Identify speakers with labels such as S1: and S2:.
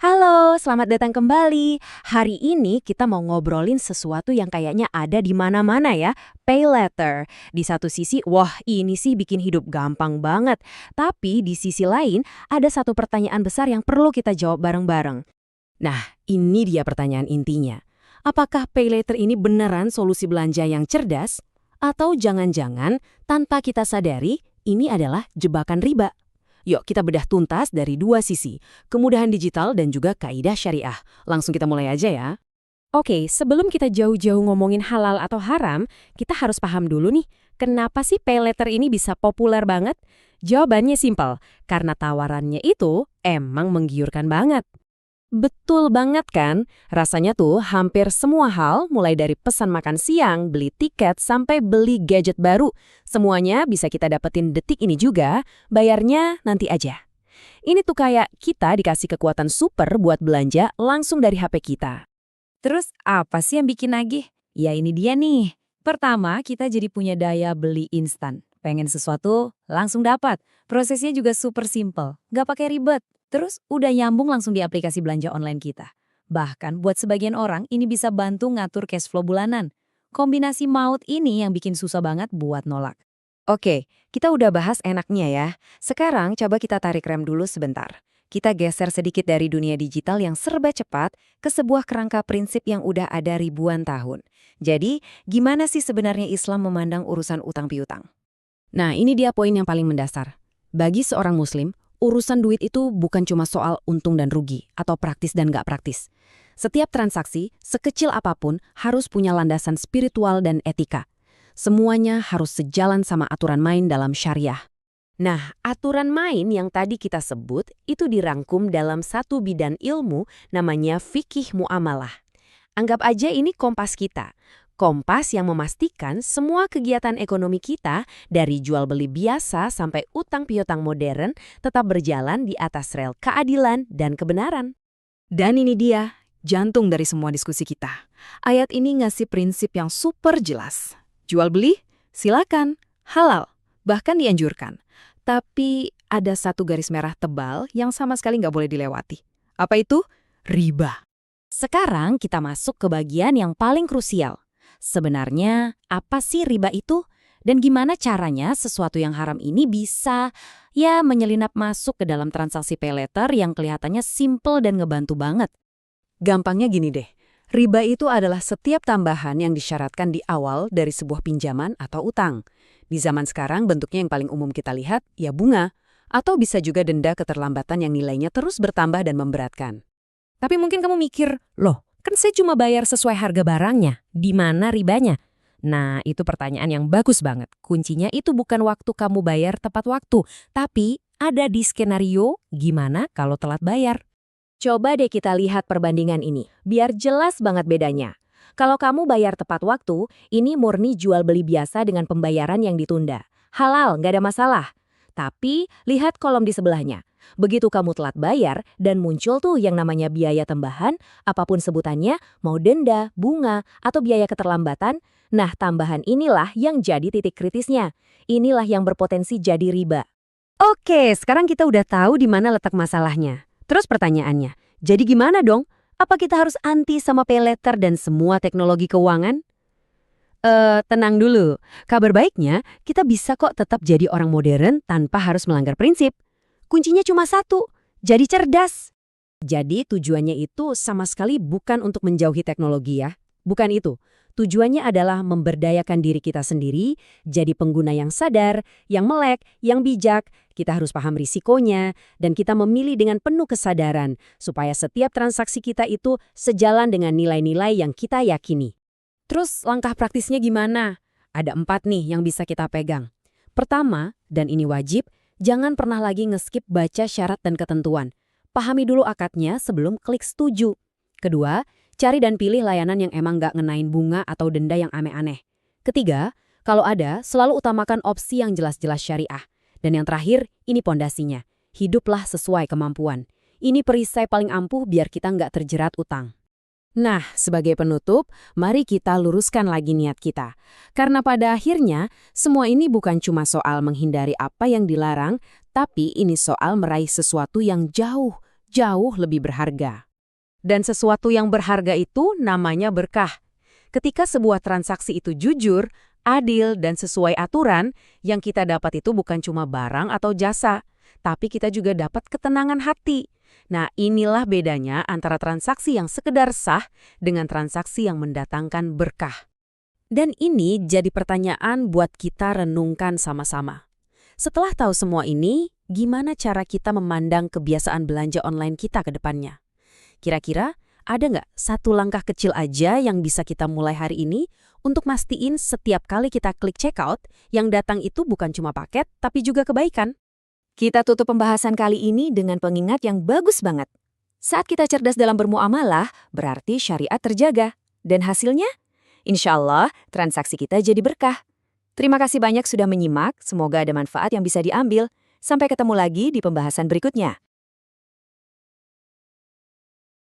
S1: Halo, selamat datang kembali. Hari ini kita mau ngobrolin sesuatu yang kayaknya ada di mana-mana ya, pay letter. Di satu sisi, wah ini sih bikin hidup gampang banget. Tapi di sisi lain, ada satu pertanyaan besar yang perlu kita jawab bareng-bareng. Nah, ini dia pertanyaan intinya. Apakah pay letter ini beneran solusi belanja yang cerdas? Atau jangan-jangan tanpa kita sadari, ini adalah jebakan riba? Yuk kita bedah tuntas dari dua sisi, kemudahan digital dan juga kaidah syariah. Langsung kita mulai aja ya. Oke, sebelum kita jauh-jauh ngomongin halal atau haram, kita harus paham dulu nih, kenapa sih pay letter ini bisa populer banget? Jawabannya simpel, karena tawarannya itu emang menggiurkan banget. Betul banget kan? Rasanya tuh hampir semua hal, mulai dari pesan makan siang, beli tiket, sampai beli gadget baru. Semuanya bisa kita dapetin detik ini juga, bayarnya nanti aja. Ini tuh kayak kita dikasih kekuatan super buat belanja langsung dari HP kita.
S2: Terus apa sih yang bikin nagih? Ya ini dia nih. Pertama, kita jadi punya daya beli instan. Pengen sesuatu, langsung dapat. Prosesnya juga super simple, nggak pakai ribet. Terus udah nyambung langsung di aplikasi belanja online kita. Bahkan buat sebagian orang ini bisa bantu ngatur cash flow bulanan. Kombinasi maut ini yang bikin susah banget buat nolak.
S1: Oke, kita udah bahas enaknya ya. Sekarang coba kita tarik rem dulu sebentar. Kita geser sedikit dari dunia digital yang serba cepat ke sebuah kerangka prinsip yang udah ada ribuan tahun. Jadi, gimana sih sebenarnya Islam memandang urusan utang piutang? Nah, ini dia poin yang paling mendasar. Bagi seorang muslim, urusan duit itu bukan cuma soal untung dan rugi, atau praktis dan nggak praktis. Setiap transaksi, sekecil apapun, harus punya landasan spiritual dan etika. Semuanya harus sejalan sama aturan main dalam syariah. Nah, aturan main yang tadi kita sebut itu dirangkum dalam satu bidang ilmu namanya fikih muamalah. Anggap aja ini kompas kita. Kompas yang memastikan semua kegiatan ekonomi kita dari jual beli biasa sampai utang piutang modern tetap berjalan di atas rel keadilan dan kebenaran. Dan ini dia, jantung dari semua diskusi kita. Ayat ini ngasih prinsip yang super jelas. Jual beli, silakan, halal, bahkan dianjurkan. Tapi ada satu garis merah tebal yang sama sekali nggak boleh dilewati. Apa itu? Riba. Sekarang kita masuk ke bagian yang paling krusial. Sebenarnya, apa sih riba itu? Dan gimana caranya sesuatu yang haram ini bisa menyelinap masuk ke dalam transaksi pay letter yang kelihatannya simple dan ngebantu banget? Gampangnya gini deh, riba itu adalah setiap tambahan yang disyaratkan di awal dari sebuah pinjaman atau utang. Di zaman sekarang bentuknya yang paling umum kita lihat ya bunga, atau bisa juga denda keterlambatan yang nilainya terus bertambah dan memberatkan. Tapi mungkin kamu mikir, loh, kan saya cuma bayar sesuai harga barangnya. Di mana ribanya? Nah, itu pertanyaan yang bagus banget. Kuncinya itu bukan waktu kamu bayar tepat waktu, tapi ada di skenario gimana kalau telat bayar. Coba deh kita lihat perbandingan ini, biar jelas banget bedanya. Kalau kamu bayar tepat waktu, ini murni jual beli biasa dengan pembayaran yang ditunda. Halal, nggak ada masalah. Tapi lihat kolom di sebelahnya. Begitu kamu telat bayar dan muncul tuh yang namanya biaya tambahan, apapun sebutannya, mau denda, bunga, atau biaya keterlambatan, nah tambahan inilah yang jadi titik kritisnya. Inilah yang berpotensi jadi riba. Oke, sekarang kita udah tahu di mana letak masalahnya. Terus pertanyaannya, jadi gimana dong? Apa kita harus anti sama pay letter dan semua teknologi keuangan? Tenang dulu. Kabar baiknya, kita bisa kok tetap jadi orang modern tanpa harus melanggar prinsip. Kuncinya cuma satu, jadi cerdas. Jadi tujuannya itu sama sekali bukan untuk menjauhi teknologi ya. Bukan itu. Tujuannya adalah memberdayakan diri kita sendiri, jadi pengguna yang sadar, yang melek, yang bijak. Kita harus paham risikonya, dan kita memilih dengan penuh kesadaran, supaya setiap transaksi kita itu sejalan dengan nilai-nilai yang kita yakini. Terus langkah praktisnya gimana? Ada 4 nih yang bisa kita pegang. Pertama, dan ini wajib, jangan pernah lagi ngeskip baca syarat dan ketentuan. Pahami dulu akadnya sebelum klik setuju. Kedua, cari dan pilih layanan yang emang nggak ngenain bunga atau denda yang aneh-aneh. Ketiga, kalau ada, selalu utamakan opsi yang jelas-jelas syariah. Dan yang terakhir, ini pondasinya. Hiduplah sesuai kemampuan. Ini perisai paling ampuh biar kita nggak terjerat utang. Nah, sebagai penutup, mari kita luruskan lagi niat kita. Karena pada akhirnya, semua ini bukan cuma soal menghindari apa yang dilarang, tapi ini soal meraih sesuatu yang jauh
S3: jauh lebih berharga. Dan sesuatu yang berharga itu namanya berkah. Ketika sebuah transaksi itu jujur, adil, dan sesuai aturan, yang kita dapat itu bukan cuma barang atau jasa, tapi kita juga dapat ketenangan hati. Nah, inilah bedanya antara transaksi yang sekedar sah dengan transaksi yang mendatangkan berkah. Dan ini jadi pertanyaan buat kita renungkan sama-sama. Setelah tahu semua ini, gimana cara kita memandang kebiasaan belanja online kita ke depannya? Kira-kira ada nggak satu langkah kecil aja yang bisa kita mulai hari ini untuk mastiin setiap kali kita klik checkout, yang datang itu bukan cuma paket, tapi juga kebaikan?
S1: Kita tutup pembahasan kali ini dengan pengingat yang bagus banget. Saat kita cerdas dalam bermuamalah, berarti syariat terjaga. Dan hasilnya? Insya Allah, transaksi kita jadi berkah. Terima kasih banyak sudah menyimak, semoga ada manfaat yang bisa diambil. Sampai ketemu lagi di pembahasan berikutnya.